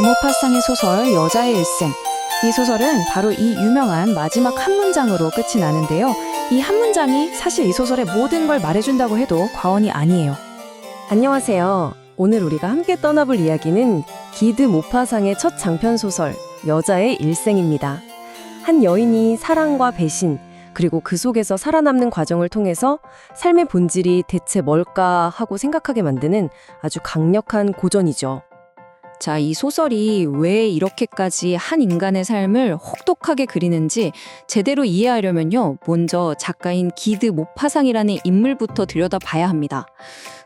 모파상의 소설 여자의 일생. 이 소설은 바로 이 유명한 마지막 한 문장으로 끝이 나는데요. 이 한 문장이 사실 이 소설의 모든 걸 말해준다고 해도 과언이 아니에요. 안녕하세요. 오늘 우리가 함께 떠나볼 이야기는 기드 모파상의 첫 장편 소설 여자의 일생입니다. 한 여인이 사랑과 배신, 그리고 그 속에서 살아남는 과정을 통해서 삶의 본질이 대체 뭘까 하고 생각하게 만드는 아주 강력한 고전이죠. 자, 이 소설이 왜 이렇게까지 한 인간의 삶을 혹독하게 그리는지 제대로 이해하려면요, 먼저 작가인 기드 모파상이라는 인물부터 들여다봐야 합니다.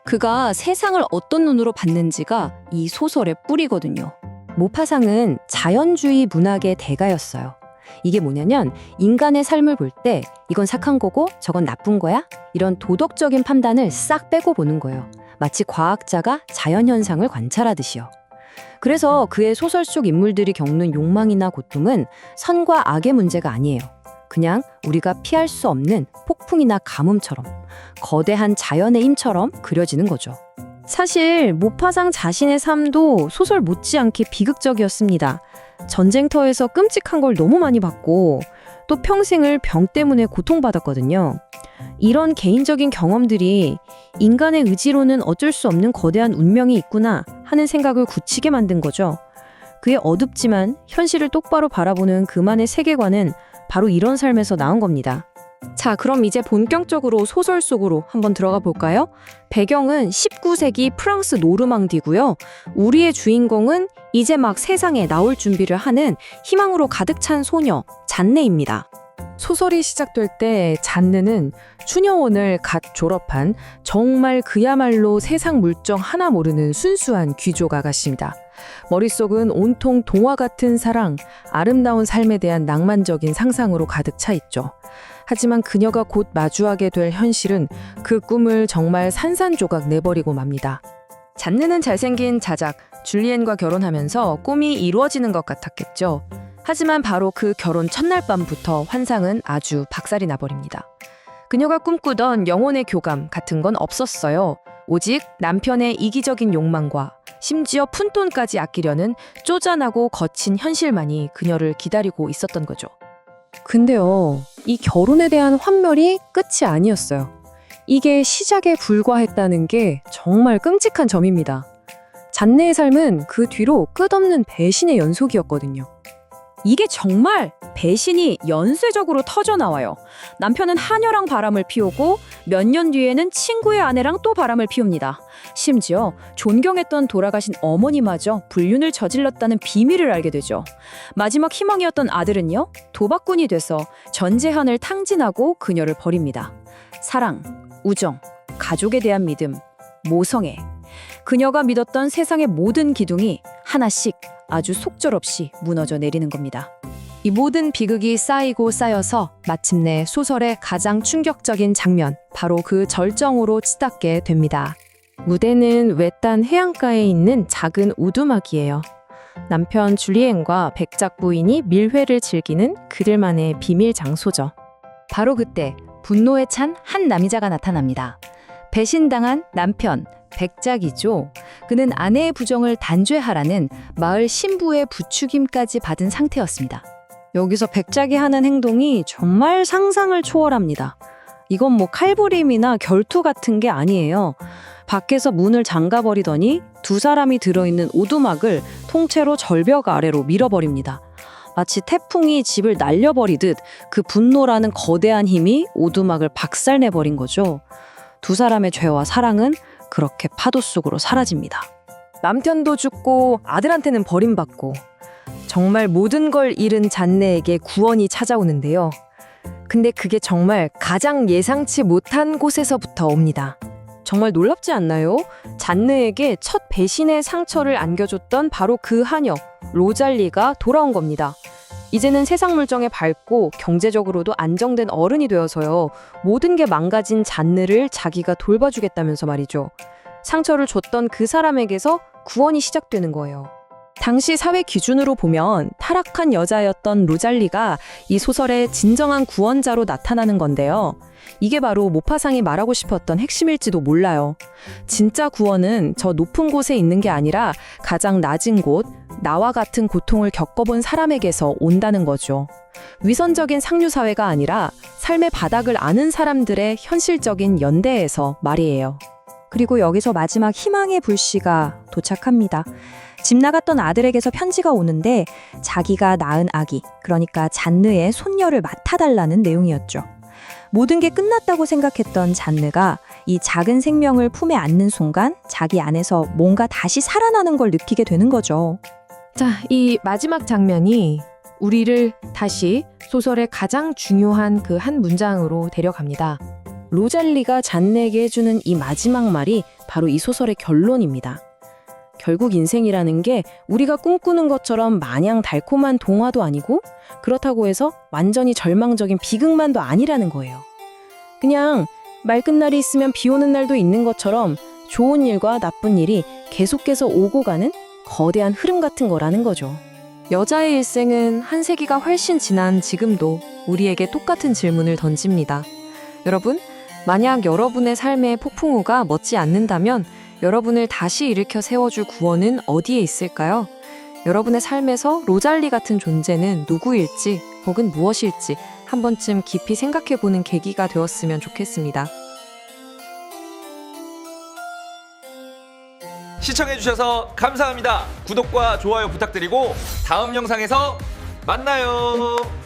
그가 세상을 어떤 눈으로 봤는지가 이 소설의 뿌리거든요. 모파상은 자연주의 문학의 대가였어요. 이게 뭐냐면 인간의 삶을 볼 때 이건 착한 거고 저건 나쁜 거야? 이런 도덕적인 판단을 싹 빼고 보는 거예요. 마치 과학자가 자연현상을 관찰하듯이요. 그래서 그의 소설 속 인물들이 겪는 욕망이나 고통은 선과 악의 문제가 아니에요. 그냥 우리가 피할 수 없는 폭풍이나 가뭄처럼, 거대한 자연의 힘처럼 그려지는 거죠. 사실 모파상 자신의 삶도 소설 못지않게 비극적이었습니다. 전쟁터에서 끔찍한 걸 너무 많이 봤고 또 평생을 병 때문에 고통받았거든요. 이런 개인적인 경험들이 인간의 의지로는 어쩔 수 없는 거대한 운명이 있구나 하는 생각을 굳히게 만든 거죠. 그의 어둡지만 현실을 똑바로 바라보는 그만의 세계관은 바로 이런 삶에서 나온 겁니다. 자, 그럼 이제 본격적으로 소설 속으로 한번 들어가 볼까요? 배경은 19세기 프랑스 노르망디고요. 우리의 주인공은 이제 막 세상에 나올 준비를 하는 희망으로 가득 찬 소녀, 잔네입니다. 소설이 시작될 때 잔느는 추녀원을 갓 졸업한 정말 그야말로 세상 물정 하나 모르는 순수한 귀족 아가씨입니다. 머릿속은 온통 동화 같은 사랑, 아름다운 삶에 대한 낭만적인 상상으로 가득 차 있죠. 하지만 그녀가 곧 마주하게 될 현실은 그 꿈을 정말 산산조각 내버리고 맙니다. 잔느는 잘생긴 자작 줄리엔과 결혼하면서 꿈이 이루어지는 것 같았겠죠. 하지만 바로 그 결혼 첫날 밤부터 환상은 아주 박살이 나버립니다. 그녀가 꿈꾸던 영혼의 교감 같은 건 없었어요. 오직 남편의 이기적인 욕망과 심지어 푼돈까지 아끼려는 쪼잔하고 거친 현실만이 그녀를 기다리고 있었던 거죠. 근데요, 이 결혼에 대한 환멸이 끝이 아니었어요. 이게 시작에 불과했다는 게 정말 끔찍한 점입니다. 잔네의 삶은 그 뒤로 끝없는 배신의 연속이었거든요. 이게 정말 배신이 연쇄적으로 터져나와요. 남편은 하녀랑 바람을 피우고 몇 년 뒤에는 친구의 아내랑 또 바람을 피웁니다. 심지어 존경했던 돌아가신 어머니마저 불륜을 저질렀다는 비밀을 알게 되죠. 마지막 희망이었던 아들은요, 도박꾼이 돼서 전재한을 탕진하고 그녀를 버립니다. 사랑, 우정, 가족에 대한 믿음, 모성애. 그녀가 믿었던 세상의 모든 기둥이 하나씩 아주 속절없이 무너져 내리는 겁니다. 이 모든 비극이 쌓이고 쌓여서 마침내 소설의 가장 충격적인 장면, 바로 그 절정으로 치닫게 됩니다. 무대는 외딴 해안가에 있는 작은 오두막이에요. 남편 줄리엔과 백작 부인이 밀회를 즐기는 그들만의 비밀 장소죠. 바로 그때 분노에 찬 한 남자가 나타납니다. 배신당한 남편, 백작이죠. 그는 아내의 부정을 단죄하라는 마을 신부의 부추김까지 받은 상태였습니다. 여기서 백작이 하는 행동이 정말 상상을 초월합니다. 이건 뭐 칼부림이나 결투 같은 게 아니에요. 밖에서 문을 잠가버리더니 두 사람이 들어있는 오두막을 통째로 절벽 아래로 밀어버립니다. 마치 태풍이 집을 날려버리듯 그 분노라는 거대한 힘이 오두막을 박살내버린 거죠. 두 사람의 죄와 사랑은 그렇게 파도 속으로 사라집니다. 남편도 죽고 아들한테는 버림받고 정말 모든 걸 잃은 잔네에게 구원이 찾아오는데요. 근데 그게 정말 가장 예상치 못한 곳에서부터 옵니다. 정말 놀랍지 않나요? 잔네에게 첫 배신의 상처를 안겨줬던 바로 그 하녀, 로잘리가 돌아온 겁니다. 이제는 세상 물정에 밝고 경제적으로도 안정된 어른이 되어서요. 모든 게 망가진 잔느를 자기가 돌봐주겠다면서 말이죠. 상처를 줬던 그 사람에게서 구원이 시작되는 거예요. 당시 사회 기준으로 보면 타락한 여자였던 로잘리가 이 소설의 진정한 구원자로 나타나는 건데요. 이게 바로 모파상이 말하고 싶었던 핵심일지도 몰라요. 진짜 구원은 저 높은 곳에 있는 게 아니라 가장 낮은 곳, 나와 같은 고통을 겪어본 사람에게서 온다는 거죠. 위선적인 상류사회가 아니라 삶의 바닥을 아는 사람들의 현실적인 연대에서 말이에요. 그리고 여기서 마지막 희망의 불씨가 도착합니다. 집 나갔던 아들에게서 편지가 오는데 자기가 낳은 아기, 그러니까 잔느의 손녀를 맡아달라는 내용이었죠. 모든 게 끝났다고 생각했던 잔느가 이 작은 생명을 품에 안는 순간 자기 안에서 뭔가 다시 살아나는 걸 느끼게 되는 거죠. 자, 이 마지막 장면이 우리를 다시 소설의 가장 중요한 그 한 문장으로 데려갑니다. 로잘리가 잔네에게 해주는 이 마지막 말이 바로 이 소설의 결론입니다. 결국 인생이라는 게 우리가 꿈꾸는 것처럼 마냥 달콤한 동화도 아니고 그렇다고 해서 완전히 절망적인 비극만도 아니라는 거예요. 그냥 맑은 날이 있으면 비 오는 날도 있는 것처럼 좋은 일과 나쁜 일이 계속해서 오고 가는 거대한 흐름 같은 거라는 거죠. 여자의 일생은 한 세기가 훨씬 지난 지금도 우리에게 똑같은 질문을 던집니다. 여러분, 만약 여러분의 삶의 폭풍우가 멎지 않는다면 여러분을 다시 일으켜 세워줄 구원은 어디에 있을까요? 여러분의 삶에서 로잘리 같은 존재는 누구일지 혹은 무엇일지 한 번쯤 깊이 생각해보는 계기가 되었으면 좋겠습니다. 시청해주셔서 감사합니다. 구독과 좋아요 부탁드리고 다음 영상에서 만나요.